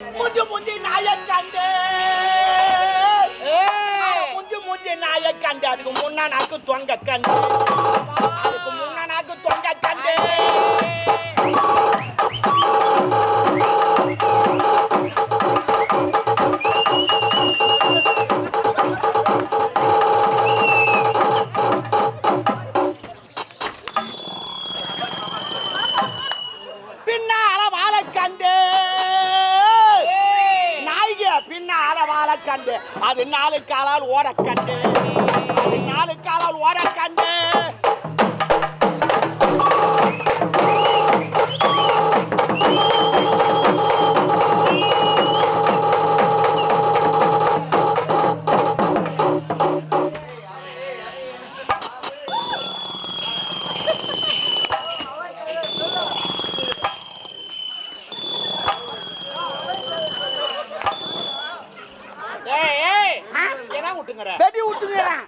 முஞ்சு முஞ்சி நாயை கண்டு முஞ்சு முஞ்சி நாயை கண்டு அதுக்கு முன்னா நாக்கு தொங்க கண்டு அதுக்கு முன்னா நாக்கு தொங்க கண்டு பின்னால வாழை கண்டு நாய்க பின்னால வாழை கண்டு அது 4 காலால் ஓட கண்டு அது 4 காலால் ஓட கண்டு வெடி விட்டுங்கிறேன்